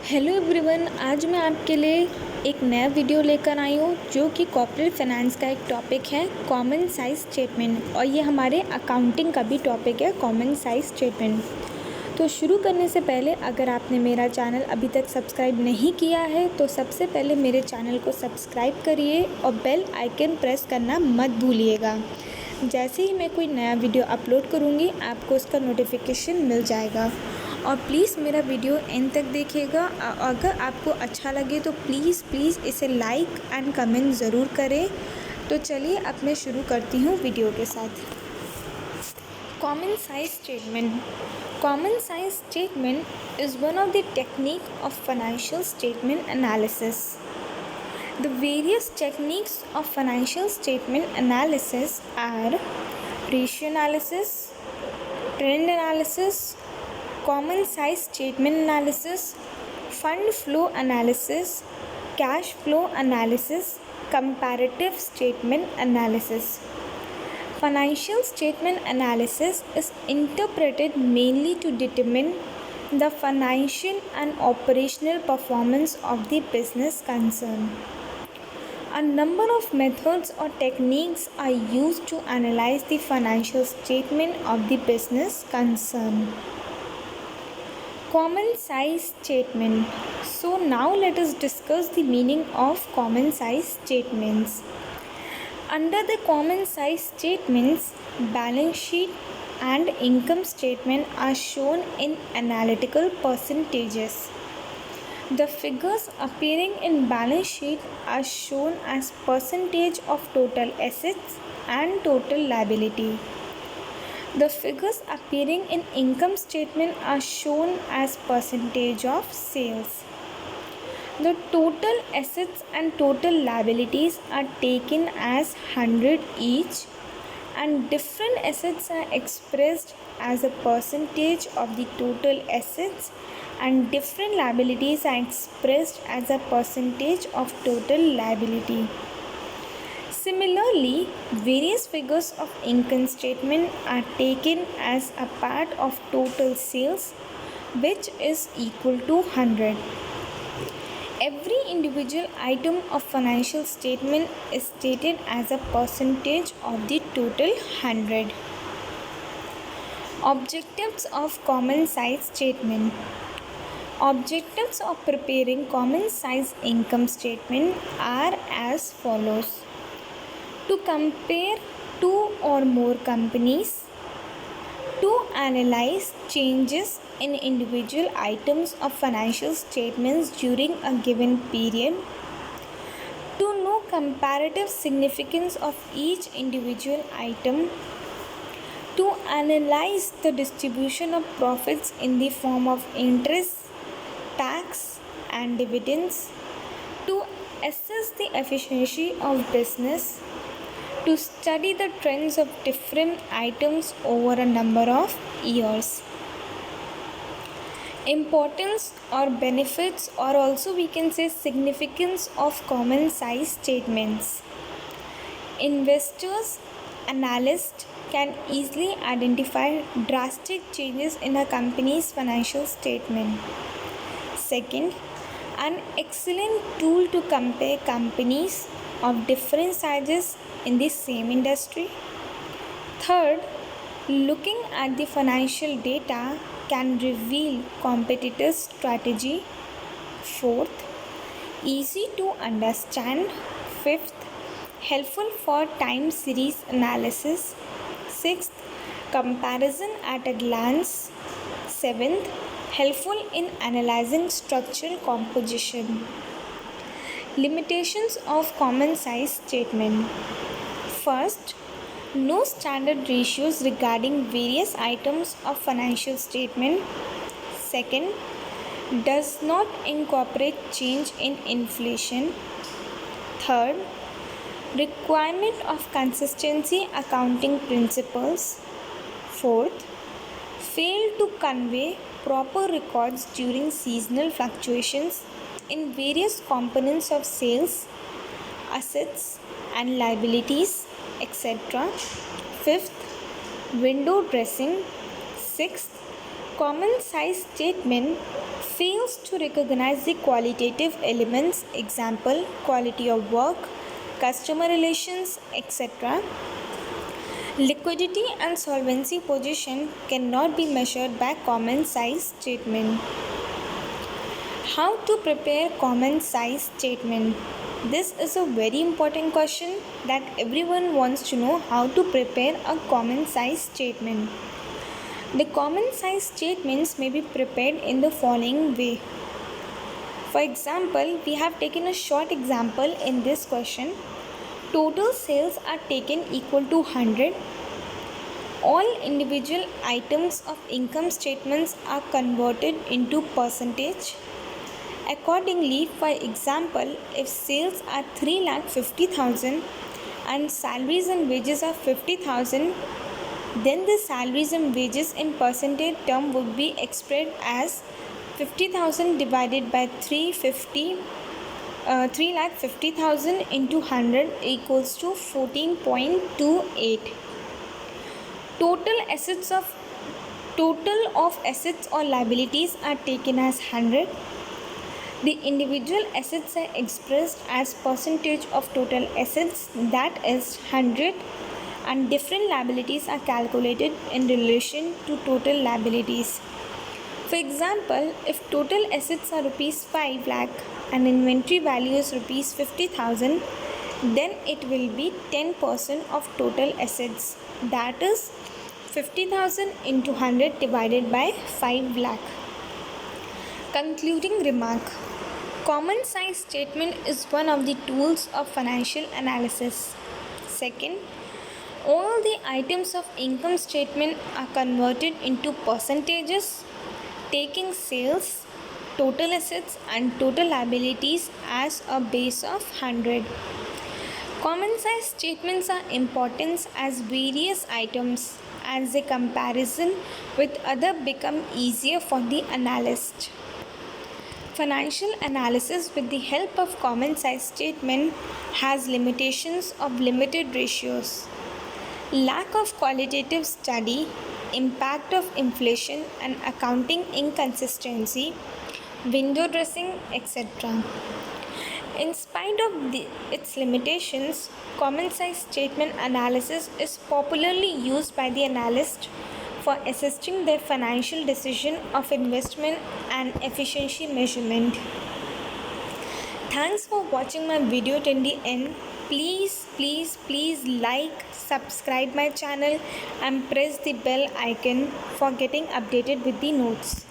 Hello everyone, आज मैं आपके लिए एक नया वीडियो लेकर आई हूँ जो कि कॉर्पोरेट फाइनेंस का एक टॉपिक है कॉमन साइज स्टेटमेंट। और ये हमारे अकाउंटिंग का भी टॉपिक है कॉमन साइज स्टेटमेंट। तो शुरू करने से पहले अगर आपने मेरा चैनल अभी तक सब्सक्राइब नहीं किया है तो सबसे पहले मेरे चैनल को सब्सक्राइब करिए और बेल आइकन प्रेस करना मत भूलिएगा। जैसे ही मैं कोई नया वीडियो अपलोड करूँगी आपको उसका नोटिफिकेशन मिल जाएगा। और प्लीज़ मेरा वीडियो एंड तक देखिएगा। अगर आपको अच्छा लगे तो प्लीज़ इसे लाइक एंड कमेंट ज़रूर करें। तो चलिए अब मैं शुरू करती हूँ वीडियो के साथ। Common size statement. Common size statement is one of the technique of financial statement analysis. The various techniques of financial statement analysis are ratio analysis, trend analysis, common size statement analysis, fund flow analysis, cash flow analysis, comparative statement analysis. Financial statement analysis is interpreted mainly to determine the financial and operational performance of the business concerned. A number of methods or techniques are used to analyze the financial statement of the business concerned. Common size statement. So now let us discuss the meaning of common size statements. Under the common size statements, balance sheet and income statement are shown in analytical percentages. The figures appearing in balance sheet are shown as percentage of total assets and total liability. The figures appearing in income statement are shown as percentage of sales. The total assets and total liabilities are taken as 100 each, and different assets are expressed as a percentage of the total assets and different liabilities are expressed as a percentage of total liability. Similarly, various figures of income statement are taken as a part of total sales, which is equal to 100. Every individual item of financial statement is stated as a percentage of the total 100. Objectives of common size statement. Objectives of preparing common size income statement are as follows. To compare two or more companies, to analyze changes in individual items of financial statements during a given period, to know comparative significance of each individual item, to analyze the distribution of profits in the form of interest, tax and dividends, to assess the efficiency of business, to study the trends of different items over a number of years. Importance or benefits, or also we can say significance of common size statements. Investors, analysts can easily identify drastic changes in a company's financial statement. Second, an excellent tool to compare companies of different sizes in the same industry. Third, looking at the financial data can reveal competitors' strategy. Fourth, easy to understand. Fifth, helpful for time series analysis. Sixth, comparison at a glance. Seventh, helpful in analyzing structural composition. Limitations of common size statement. First, no standard ratios regarding various items of financial statement. Second, does not incorporate change in inflation. Third, requirement of consistency accounting principles. Fourth, fail to convey proper records during seasonal fluctuations in various components of sales, assets and liabilities, etc. Fifth, window dressing. Sixth, common size statement fails to recognize the qualitative elements, example, quality of work, customer relations, etc. Liquidity and solvency position cannot be measured by common size statement. How to prepare common size statement? This is a very important question that everyone wants to know, how to prepare a common size statement. The common size statements may be prepared in the following way. For example, we have taken a short example in this question. Total sales are taken equal to 100. All individual items of income statements are converted into percentage. Accordingly, for example, if sales are 3,50,000 and salaries and wages are 50,000, then the salaries and wages in percentage term would be expressed as 50,000 divided by 3,50,000 into 100 equals to 14.28. Total of assets or liabilities are taken as 100. The individual assets are expressed as percentage of total assets, that is 100, and different liabilities are calculated in relation to total liabilities. For example, if total assets are rupees 5 lakh and inventory value is rupees 50,000, then it will be 10% of total assets, that is 50,000 into 100 divided by 5 lakh. Concluding remark. Common size statement is one of the tools of financial analysis. Second, all the items of income statement are converted into percentages, taking sales, total assets and total liabilities as a base of 100. Common size statements are important as various items, as the comparison with other become easier for the analyst. Financial analysis with the help of common size statement has limitations of limited ratios, lack of qualitative study, impact of inflation and accounting inconsistency, window dressing, etc. In spite of its limitations, common size statement analysis is popularly used by the analyst for assisting their financial decision of investment and efficiency measurement. Thanks for watching my video till the end. Please like, subscribe my channel and press the bell icon for getting updated with the notes.